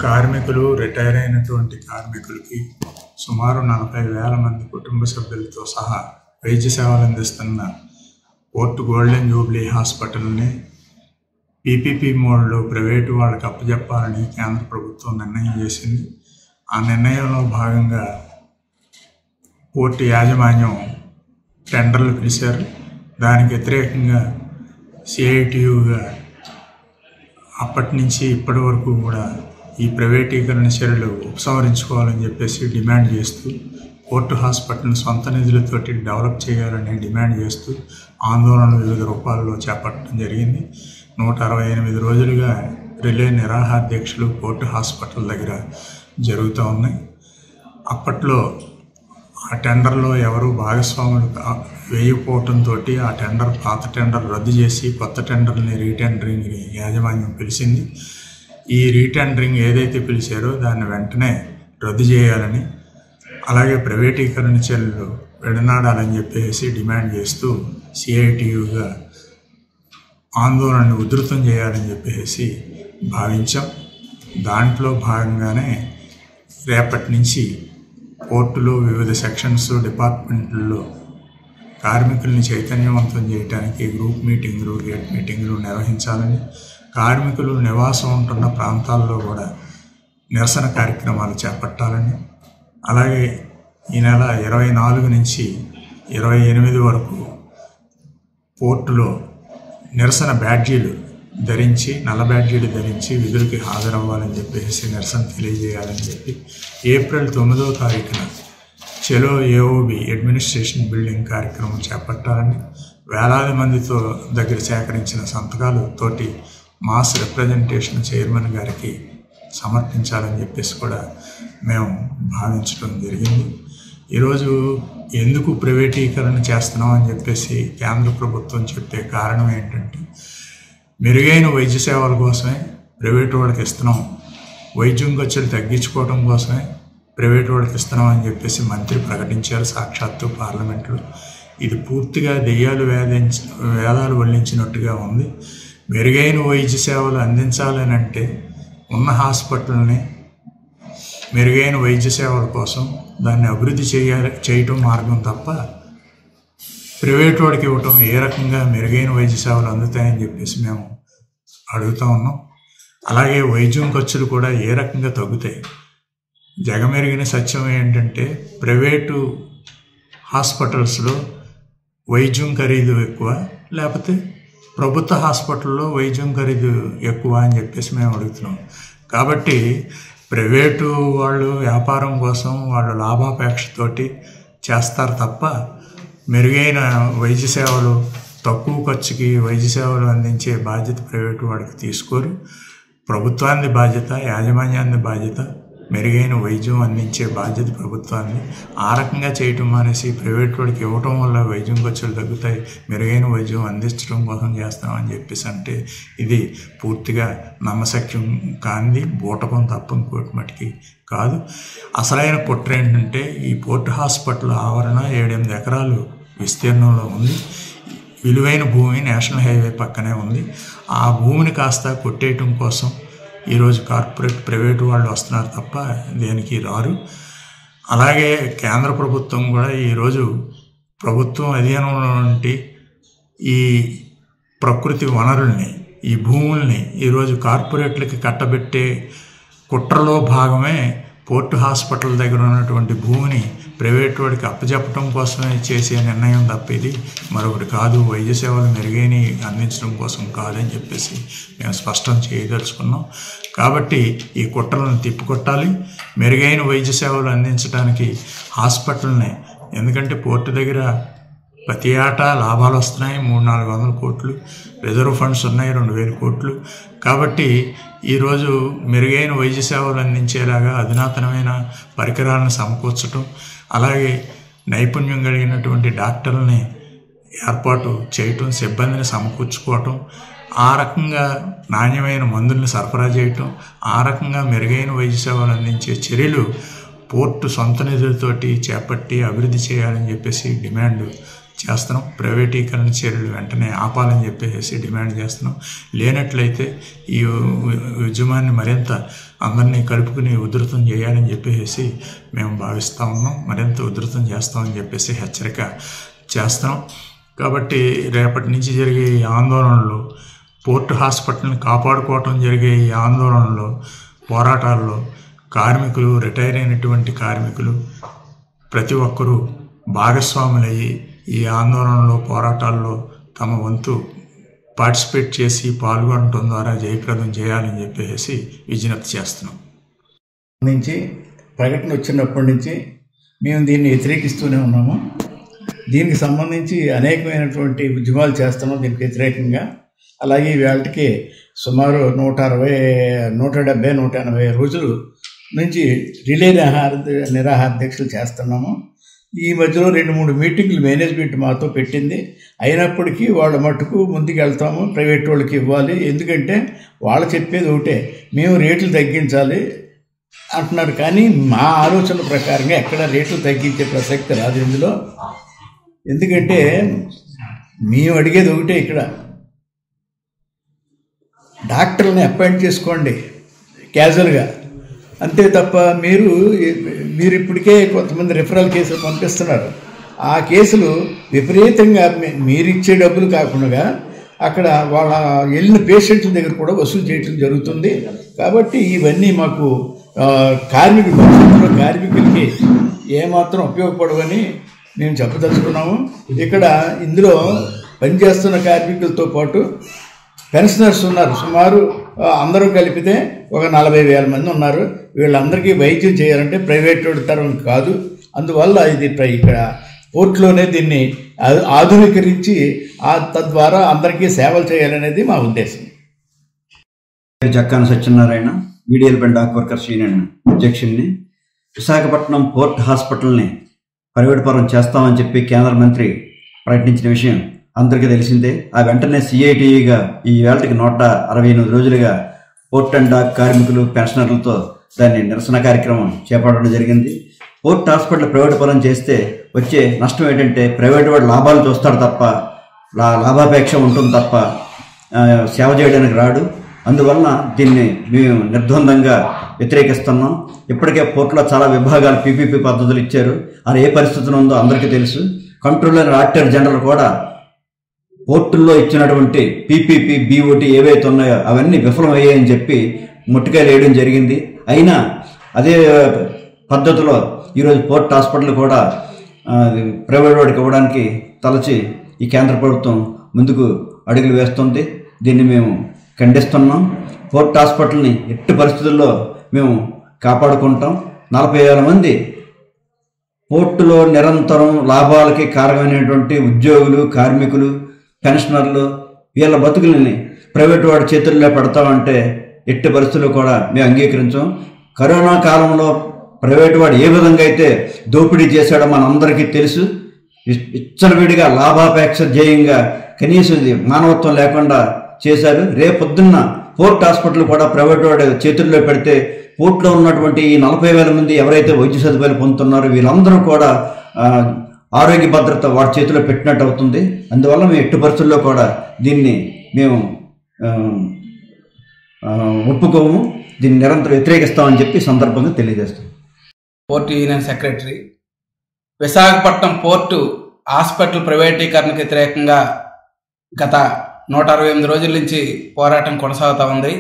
కార్మికులు, రిటైర్ అయినటువంటి కార్మికులకి సుమారు 40,000 మంది కుటుంబ సభ్యులతో సహా వైద్య సేవలు అందిస్తున్న పోర్ట్ గోల్డెన్ జూబ్లీ హాస్పిటల్ని పీపీపీ మోడ్లో ప్రైవేటు వాళ్ళకి అప్పచెప్పాలని కేంద్ర ప్రభుత్వం నిర్ణయం చేసింది. ఆ నిర్ణయంలో భాగంగా పోర్టు యాజమాన్యం టెండర్లు పిలిచారు. దానికి వ్యతిరేకంగా సిఐటియుగా అప్పటి నుంచి ఇప్పటి వరకు కూడా ఈ ప్రైవేటీకరణ చర్యలు ఉపసంహరించుకోవాలని చెప్పేసి డిమాండ్ చేస్తూ పోర్టు హాస్పిటల్ని సొంత నిధులతోటి డెవలప్ చేయాలని డిమాండ్ చేస్తూ ఆందోళనలు వివిధ రూపాల్లో చేపట్టడం జరిగింది. 168 రోజులుగా రిలే నిరాహార దీక్షలు పోర్టు హాస్పిటల్ దగ్గర జరుగుతూ ఉన్నాయి. అప్పట్లో ఆ టెండర్లో ఎవరు భాగస్వాములు వేయకపోవడంతో ఆ టెండర్ పాత టెండర్ రద్దు చేసి కొత్త టెండర్ని రీటెండరింగ్ని యాజమాన్యం పిలిచింది. ఈ రీటెండరింగ్ ఏదైతే పిలిచారో దాన్ని వెంటనే రద్దు చేయాలని, అలాగే ప్రైవేటీకరణ చర్యలు విడనాడాలని చెప్పేసి డిమాండ్ చేస్తూ సిఐటియుగా ఆందోళనను ఉధృతం చేయాలని చెప్పేసి భావించాం. దాంట్లో భాగంగానే రేపటి నుంచి పోర్టులో వివిధ సెక్షన్స్ డిపార్ట్మెంట్లలో కార్మికుల్ని చైతన్యవంతం చేయడానికి గ్రూప్ మీటింగులు, గేట్ మీటింగులు నిర్వహించాలని, కార్మికులు నివాసం ఉంటున్న ప్రాంతాల్లో కూడా నిరసన కార్యక్రమాలు చేపట్టాలని, అలాగే ఈ నెల 24 నుంచి 28 వరకు పోర్టులో నిరసన బ్యాడ్జీలు ధరించి, నల్ల బ్యాడ్జీలు ధరించి విధులకి హాజరవ్వాలని చెప్పేసి నిరసన తెలియజేయాలని చెప్పి ఏప్రిల్ 9వ తారీఖున చెలో ఏఓబి అడ్మినిస్ట్రేషన్ బిల్డింగ్ కార్యక్రమం చేపట్టాలని, వేలాది మందితో దగ్గర సేకరించిన సంతకాలు తోటి మాస్ రిప్రజెంటేషన్ చైర్మన్ గారికి సమర్పించాలని చెప్పేసి కూడా మేము భావించడం జరిగింది. ఈరోజు ఎందుకు ప్రైవేటీకరణ చేస్తున్నాం అని చెప్పేసి కేంద్ర ప్రభుత్వం చెప్పే కారణం ఏంటంటే, మెరుగైన వైద్య సేవల కోసమే ప్రైవేటు వాళ్ళకి ఇస్తున్నాం, వైద్యం ఖర్చులు తగ్గించుకోవడం కోసమే ప్రైవేటు వాళ్ళకి ఇస్తున్నాం అని చెప్పేసి మంత్రి ప్రకటించారు సాక్షాత్తు పార్లమెంట్లో. ఇది పూర్తిగా దెయ్యాలు వేదాలు వల్లించినట్టుగా ఉంది. మెరుగైన వైద్య సేవలు అందించాలని అంటే ఉన్న హాస్పిటల్ని మెరుగైన వైద్య సేవల కోసం దాన్ని అభివృద్ధి చేయటం మార్గం తప్ప ప్రైవేటు వాడికి ఇవ్వటం ఏ రకంగా మెరుగైన వైద్య సేవలు అందుతాయని చెప్పేసి మేము అడుగుతూ ఉన్నాం. అలాగే వైద్యం ఖర్చులు కూడా ఏ రకంగా తగ్గుతాయి. జగమెరిగిన సత్యం ఏంటంటే, ప్రైవేటు హాస్పిటల్స్లో వైద్యం ఖరీదు ఎక్కువ, లేకపోతే ప్రభుత్వ హాస్పిటల్లో వైద్యం ఖరీదు ఎక్కువ అని చెప్పేసి మేము అడుగుతున్నాం. కాబట్టి ప్రైవేటు వాళ్ళు వ్యాపారం కోసం వాళ్ళు లాభాపేక్షతోటి చేస్తారు తప్ప మెరుగైన వైద్య సేవలు, తక్కువ ఖర్చుకి వైద్య సేవలు అందించే బాధ్యత ప్రైవేటు వాడికి తీసుకోరు. ప్రభుత్వాన్ని బాధ్యత, యాజమాన్యాన్ని బాధ్యత, మెరుగైన వైద్యం అందించే బాధ్యత ప్రభుత్వాన్ని. ఆ రకంగా చేయటం మానేసి ప్రైవేట్ వాడికి ఇవ్వటం వల్ల వైద్యం ఖర్చులు తగ్గుతాయి, మెరుగైన వైద్యం అందించడం కోసం చేస్తామని చెప్పేసి అంటే ఇది పూర్తిగా నమ్మశక్యం కానిది, బూటకం తప్ప ఇంకోటి మటుకి కాదు. అసలైన కుట్ర ఏంటంటే, ఈ పోర్టు హాస్పిటల్ ఆవరణ 7-8 ఎకరాలు విస్తీర్ణంలో ఉంది. విలువైన భూమి నేషనల్ హైవే పక్కనే ఉంది. ఆ భూమిని కాస్త కొట్టేయటం కోసం ఈరోజు కార్పొరేట్ ప్రైవేటు వాళ్ళు వస్తున్నారు తప్ప దేనికి రారు. అలాగే కేంద్ర ప్రభుత్వం కూడా ఈరోజు ప్రభుత్వం అధీనంలో ఉండి ఈ ప్రకృతి వనరుల్ని, ఈ భూముల్ని ఈరోజు కార్పొరేట్లకి కట్టబెట్టే కుట్రలో భాగమే పోర్టు హాస్పిటల్ దగ్గర ఉన్నటువంటి భూమిని ప్రైవేట్ వాడికి అప్పచెప్పడం కోసమే చేసే నిర్ణయం తప్ప ఇది మరొకటి కాదు. వైద్య సేవలు మెరుగైన అందించడం కోసం కాదని చెప్పేసి మేము స్పష్టం చేయదలుచుకున్నాం. కాబట్టి ఈ కుట్రలను తిప్పికొట్టాలి. మెరుగైన వైద్య సేవలు అందించడానికి హాస్పిటల్ని, ఎందుకంటే పోర్టు దగ్గర ప్రతి ఏటా లాభాలు వస్తున్నాయి, 300-400 కోట్లు, రిజర్వ్ ఫండ్స్ ఉన్నాయి 2,000 కోట్లు. కాబట్టి ఈరోజు మెరుగైన వైద్య సేవలు అందించేలాగా అధునాతనమైన పరికరాలను సమకూర్చడం, అలాగే నైపుణ్యం కలిగినటువంటి డాక్టర్లని ఏర్పాటు చేయటం, సిబ్బందిని సమకూర్చుకోవటం, ఆ రకంగా నాణ్యమైన మందులను సరఫరా చేయటం, ఆ రకంగా మెరుగైన వైద్య సేవలు అందించే చర్యలు పోర్టు సొంత నిధులతోటి చేపట్టి అభివృద్ధి చేయాలని చెప్పేసి డిమాండ్ చేస్తున్నాం. ప్రైవేటీకరణ చర్యలు వెంటనే ఆపాలని చెప్పేసి డిమాండ్ చేస్తున్నాం. లేనట్లయితే ఈ ఉద్యమాన్ని మరింత అందరినీ కలుపుకుని ఉధృతం చేయాలని చెప్పేసి మేము భావిస్తూ ఉన్నాం. మరింత ఉధృతం చేస్తామని చెప్పేసి హెచ్చరిక చేస్తున్నాం. కాబట్టి రేపటి నుంచి జరిగే ఈ ఆందోళనలు, పోర్ట్ హాస్పిటల్ని కాపాడుకోవటం జరిగే ఈ ఆందోళనలో, పోరాటాల్లో కార్మికులు, రిటైర్ అయినటువంటి కార్మికులు ప్రతి ఒక్కరూ భాగస్వాములయ్యి ఈ ఆందోళనలో, పోరాటాల్లో తమ వంతు పార్టిసిపేట్ చేసి పాల్గొనడం ద్వారా జయప్రదం చేయాలని చెప్పేసి విజ్ఞప్తి చేస్తున్నాం. నుంచి ప్రకటన వచ్చినప్పటి నుంచి మేము దీన్ని వ్యతిరేకిస్తూనే ఉన్నాము. దీనికి సంబంధించి అనేకమైనటువంటి ఉద్యమాలు చేస్తున్నాం దీనికి వ్యతిరేకంగా. అలాగే వేళకి సుమారు 170-180 రోజులు నుంచి రిలే నిరాహార దీక్షలు చేస్తున్నాము. ఈ మధ్యలో 2-3 మీటింగ్లు మేనేజ్మెంట్ మాతో పెట్టింది. అయినప్పటికీ వాళ్ళ మట్టుకు ముందుకు వెళ్తాము, ప్రైవేట్ వాళ్ళకి ఇవ్వాలి, ఎందుకంటే వాళ్ళు చెప్పేది ఒకటే, మేము రేట్లు తగ్గించాలి అంటున్నారు. కానీ మా ఆలోచన ప్రకారంగా ఎక్కడ రేట్లు తగ్గించే ప్రసక్తి రాదు ఇందులో. ఎందుకంటే మేము అడిగేది ఒకటే, ఇక్కడ డాక్టర్ని అపాయింట్ చేసుకోండి క్యాజువల్గా, అంతే తప్ప మీరు ఇప్పటికే కొంతమంది రిఫరల్ కేసులు పంపిస్తున్నారు. ఆ కేసులు విపరీతంగా మీరిచ్చే డబ్బులు కాకుండా అక్కడ వాళ్ళ వెళ్ళిన పేషెంట్ల దగ్గర కూడా వసూలు చేయడం జరుగుతుంది. కాబట్టి ఇవన్నీ మాకు కార్మికులకి ఏమాత్రం ఉపయోగపడవని మేము చెప్పదలుచుకున్నాము. ఇక్కడ ఇందులో పనిచేస్తున్న కార్మికులతో పాటు పెన్షనర్స్ ఉన్నారు. సుమారు అందరూ కలిపితే ఒక 40,000 మంది ఉన్నారు. వీళ్ళందరికీ వైద్యం చేయాలంటే ప్రైవేట్ తరం కాదు. అందువల్ల ఇది ఇక్కడ పోర్ట్లోనే దీన్ని ఆధునీకరించి తద్వారా అందరికీ సేవలు చేయాలనేది మా ఉద్దేశం. జక్కాన సత్యనారాయణ, వీడియల్ బెండ్ డాక్ వర్కర్స్ యూనియన్ అధ్యక్షుడిని. విశాఖపట్నం పోర్ట్ హాస్పిటల్ని ప్రైవేట్ పరం చేస్తామని చెప్పి కేంద్ర మంత్రి ప్రకటించిన విషయం అందరికీ తెలిసిందే. ఆ వెంటనే సిఐటిగా ఈ వేళకి 168 రోజులుగా పోర్ట్ అండ్ డాక్ కార్మికులు, పెన్షనర్లతో దాన్ని నిరసన కార్యక్రమం చేపట్టడం జరిగింది. పోర్ట్ హాస్పిటల్ ప్రైవేట్ పరం చేస్తే వచ్చే నష్టం ఏంటంటే ప్రైవేట్ వాడు లాభాలు చూస్తాడు తప్ప, లాభాపేక్ష ఉంటుంది తప్ప సేవ చేయడానికి రాడు. అందువలన దీన్ని మేము నిర్ద్వందంగా వ్యతిరేకిస్తున్నాం. ఇప్పటికే పోర్టులో చాలా విభాగాలు పీపీపీ పద్ధతులు ఇచ్చారు. అది ఏ పరిస్థితులు ఉందో అందరికీ తెలుసు. కంట్రోలర్ ఆడిటర్ జనరల్ కూడా పోర్టుల్లో ఇచ్చినటువంటి పీపీపీ, బీఓటీ ఏవైతే ఉన్నాయో అవన్నీ విఫలమయ్యాయని చెప్పి ముట్టికాయలు వేయడం జరిగింది. అయినా అదే పద్ధతిలో ఈరోజు పోర్ట్ హాస్పిటల్ కూడా ప్రైవేట్ వాడికి ఇవ్వడానికి తలచి ఈ కేంద్ర ప్రభుత్వం ముందుకు అడుగులు వేస్తుంది. దీన్ని మేము ఖండిస్తున్నాం. పోర్ట్ హాస్పిటల్ని ఎట్టి పరిస్థితుల్లో మేము కాపాడుకుంటాం. 40,000 మంది పోర్టులో నిరంతరం లాభాలకి కారణమైనటువంటి ఉద్యోగులు, కార్మికులు, పెన్షనర్లు, వీళ్ళ బతుకులని ప్రైవేట్ వాడి చేతుల్లో పెడతామంటే ఎట్టి పరిస్థితుల్లో కూడా మేము అంగీకరించాం. కరోనా కాలంలో ప్రైవేట్ వాడు ఏ విధంగా అయితే దోపిడీ చేశాడో మనందరికీ తెలుసు. విచ్చలవిడిగా లాభాపేక్ష ధ్యేయంగా కనీసం మానవత్వం లేకుండా చేశారు. రేపొద్దున్న పోర్ట్ హాస్పిటల్ కూడా ప్రైవేట్ వాడు చేతుల్లో పెడితే పోర్ట్లో ఉన్నటువంటి ఈ 40,000 మంది ఎవరైతే వైద్య సదుపాయాలు పొందుతున్నారో వీళ్ళందరూ కూడా ఆరోగ్య భద్రత వాడి చేతిలో పెట్టినట్టు అవుతుంది. అందువల్ల మేము ఎట్టి పరిస్థితుల్లో కూడా దీన్ని మేము ఒప్పుకోము, దీన్ని నిరంతరం వ్యతిరేకిస్తామని చెప్పి సందర్భంగా తెలియజేస్తాం. Port union secretary. Visakhapatnam port hospital ప్రైవేటీకరణకు వ్యతిరేకంగా గత 168 రోజుల నుంచి పోరాటం కొనసాగుతూ ఉంది.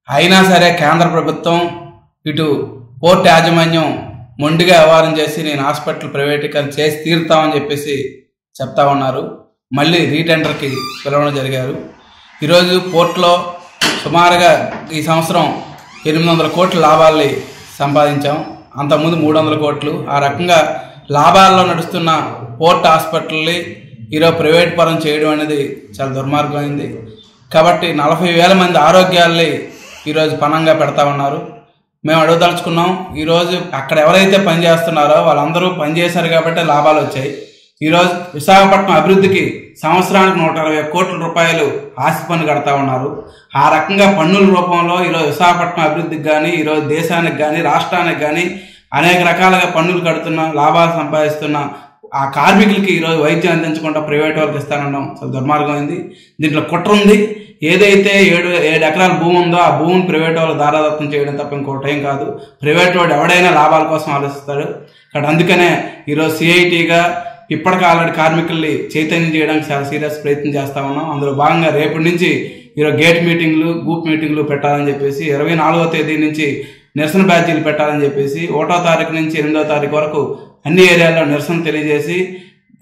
అయినా సరే కేంద్ర ప్రభుత్వం ఇటు పోర్ట్ యాజమాన్యం మొండిగా వ్యవహారం చేసి నేను హాస్పిటల్ ప్రైవేటీకరణ చేసి తీరుతామని చెప్పేసి చెప్తా ఉన్నారు. మళ్ళీ రీటెండర్కి పిలవడం జరిగారు. ఈరోజు పోర్ట్లో సుమారుగా ఈ సంవత్సరం 800 కోట్ల లాభాల్ని సంపాదించాం. అంతకుముందు 300 కోట్లు. ఆ రకంగా లాభాల్లో నడుస్తున్న పోర్ట్ హాస్పిటల్ని ఈరోజు ప్రైవేట్ పరం చేయడం అనేది చాలా దుర్మార్గమైంది. కాబట్టి 40,000 మంది ఆరోగ్యాల్ని ఈరోజు పణంగా పెడతా ఉన్నారు. మేము అడగదలుచుకున్నాం, ఈరోజు అక్కడ ఎవరైతే పనిచేస్తున్నారో వాళ్ళందరూ పనిచేశారు కాబట్టి లాభాలు వచ్చాయి. ఈరోజు విశాఖపట్నం అభివృద్ధికి సంవత్సరానికి 160 కోట్ల రూపాయలు ఆస్తి పన్ను కడతా ఉన్నారు. ఆ రకంగా పన్నుల రూపంలో ఈరోజు విశాఖపట్నం అభివృద్ధికి కానీ, ఈరోజు దేశానికి కానీ, రాష్ట్రానికి కానీ అనేక రకాలుగా పన్నులు కడుతున్న, లాభాలు సంపాదిస్తున్న ఆ కార్మికులకి ఈరోజు వైద్యం అందించకుండా ప్రైవేట్ వాళ్ళకి ఇస్తానడం అసలు దుర్మార్గమైంది. దీంట్లో కుట్ర ఉంది. ఏదైతే 7 ఎకరాల భూమి ఉందో ఆ భూమిని ప్రైవేట్ వాళ్ళు దారాదత్తం చేయడం తప్ప ఇంకోటి ఏం కాదు. ప్రైవేట్ వాడు ఎవడైనా లాభాల కోసం ఆలోచిస్తాడు. ఇక్కడ అందుకనే ఈరోజు సిఐటిగా ఇప్పటికే ఆల్రెడీ కార్మికుల్ని చైతన్యం చేయడానికి చాలా సీరియస్ ప్రయత్నం చేస్తా ఉన్నాం. అందులో భాగంగా రేపటి నుంచి ఈరోజు గేట్ మీటింగ్లు, గ్రూప్ మీటింగ్లు పెట్టాలని చెప్పేసి, 24వ తేదీ నుంచి నిరసన బ్యాడ్జీలు పెట్టాలని చెప్పేసి, 1వ తారీఖు నుంచి 8వ తారీఖు వరకు అన్ని ఏరియాల్లో నిరసన తెలియజేసి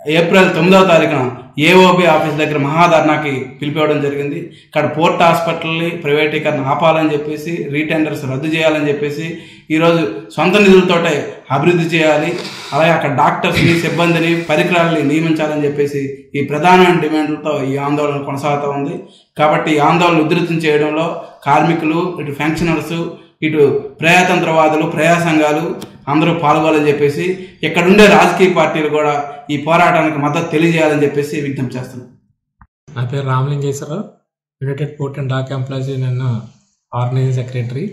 ఏప్రిల్ 9వ తారీఖున ఏఓబి ఆఫీస్ దగ్గర మహాధర్నాకి పిలిపివ్వడం జరిగింది. ఇక్కడ పోర్ట్ హాస్పిటల్ని ప్రైవేటీకరణ ఆపాలని చెప్పేసి, రీటెండర్స్ రద్దు చేయాలని చెప్పేసి, ఈరోజు సొంత నిధులతోటే అభివృద్ధి చేయాలి, అలాగే అక్కడ డాక్టర్స్ని, సిబ్బందిని, పరికరాలని నియమించాలని చెప్పేసి ఈ ప్రధానమైన డిమాండ్లతో ఈ ఆందోళన కొనసాగుతూ ఉంది. కాబట్టి ఈ ఆందోళన ఉధృతం చేయడంలో కార్మికులు, ఇటు పెన్షనర్స్, ఇటు ప్రజాతంత్రవాదులు, ప్రజా సంఘాలు అందరూ పాల్గొనాలని చెప్పేసి, ఇక్కడుండే రాజకీయ పార్టీలు కూడా ఈ పోరాటానికి మద్దతు తెలియజేయాలని చెప్పేసి విజ్ఞప్తి చేస్తున్నాం. నా పేరు Ramalingeswararao, united port and dock employees union organizing secretary.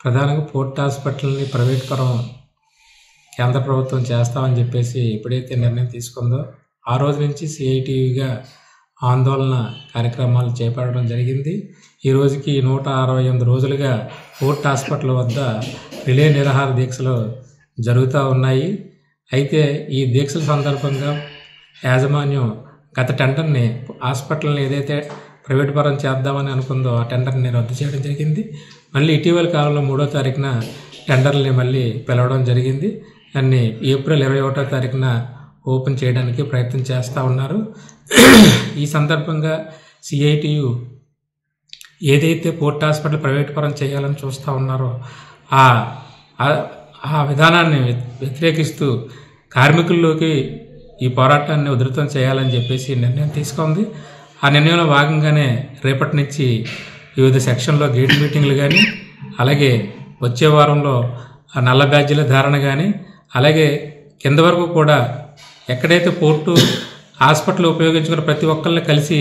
ప్రధానంగా పోర్ట్ హాస్పిటల్ని ప్రైవేట్ పరం కేంద్ర ప్రభుత్వం చేస్తామని చెప్పేసి ఎప్పుడైతే నిర్ణయం తీసుకుందో ఆ రోజు నుంచి సిఐటిగా ఆందోళన కార్యక్రమాలు చేపట్టడం జరిగింది. ఈ రోజుకి 168 రోజులుగా పోర్ట్ హాస్పిటల్ వద్ద రిలే నిరాహార దీక్షలు జరుగుతూ ఉన్నాయి. అయితే ఈ దీక్షల సందర్భంగా యాజమాన్యం గత టెండర్ని, హాస్పిటల్ని ఏదైతే ప్రైవేట్ పరం చేద్దామని అనుకుందో ఆ టెండర్ని రద్దు చేయడం జరిగింది. మళ్ళీ ఇటీవల కాలంలో 3వ తారీఖున టెండర్ని మళ్ళీ పిలవడం జరిగింది. దాన్ని ఏప్రిల్ 21వ తారీఖున ఓపెన్ చేయడానికి ప్రయత్నం చేస్తూ ఉన్నారు. ఈ సందర్భంగా సిఐటియు ఏదైతే పోర్ట్ హాస్పిటల్ ప్రైవేట్ పరం చేయాలని చూస్తూ ఉన్నారో ఆ విధానాన్ని వ్యతిరేకిస్తూ కార్మికుల్లోకి ఈ పోరాటాన్ని ఉధృతం చేయాలని చెప్పేసి నిర్ణయం తీసుకుంది. ఆ నిర్ణయంలో భాగంగానే రేపటి నుంచి వివిధ సెక్షన్లో గేట్ మీటింగ్లు కానీ, అలాగే వచ్చే వారంలో నల్ల బ్యాడ్జీల ధారణ కానీ, అలాగే కింద వరకు కూడా ఎక్కడైతే పోర్టు హాస్పిటల్ ఉపయోగించుకున్న ప్రతి ఒక్కరిని కలిసి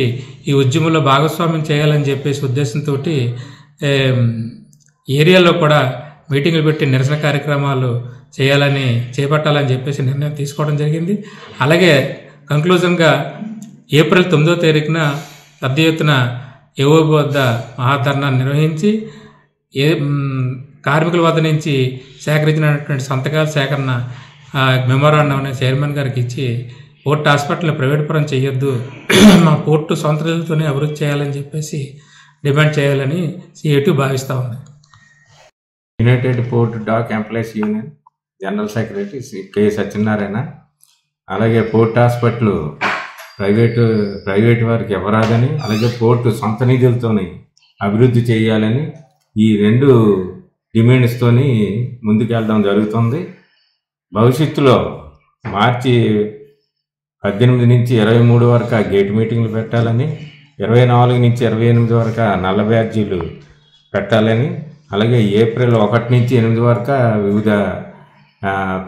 ఈ ఉద్యమంలో భాగస్వామ్యం చేయాలని చెప్పేసి ఉద్దేశంతో ఏరియాలో కూడా మీటింగ్లు పెట్టి నిరసన కార్యక్రమాలు చేపట్టాలని చెప్పేసి నిర్ణయం తీసుకోవడం జరిగింది. అలాగే కంక్లూజన్గా ఏప్రిల్ 9వ తారీఖున పెద్ద ఎత్తున ఏఓబి వద్ద మహాధర్నా నిర్వహించి కార్మికుల వద్ద నుంచి సేకరించినటువంటి సంతకాల సేకరణ మెమోరాండం అనే చైర్మన్ గారికి ఇచ్చి పోర్ట్ హాస్పిటల్ ప్రైవేట్ పరం చేయొద్దు, మా పోర్టు సొంత నిధులతోనే అభివృద్ధి చేయాలని చెప్పేసి డిమాండ్ చేయాలని సిఐటి భావిస్తూ ఉంది. United port dock employees union general secretary K Satyanarayana. అలాగే పోర్ట్ హాస్పిటల్ ప్రైవేట్ వారికి ఇవ్వరాదని, అలాగే పోర్టు సొంత నిధులతోని అభివృద్ధి చేయాలని ఈ 2 డిమాండ్స్తోని ముందుకెళ్ళడం జరుగుతుంది. భవిష్యత్తులో మార్చి 18 నుంచి 23 వరకు ఆ గేట్ మీటింగ్లు పెట్టాలని, 24 నుంచి 28 వరకు నల్ల బ్యాడ్జీలు పెట్టాలని, అలాగే ఏప్రిల్ 1 నుంచి 8 వరకు వివిధ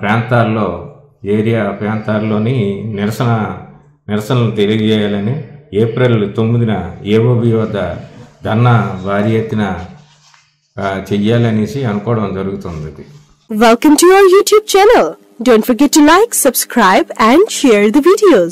ప్రాంతాల్లోని నిరసనలు తెలియజేయాలని, ఏప్రిల్ 9న ఏఓబి వద్ద ధర్నా భారీ ఎత్తున చెయ్యాలనేసి అనుకోవడం జరుగుతుంది. Welcome to our YouTube channel. Don't forget to like, subscribe and share the videos.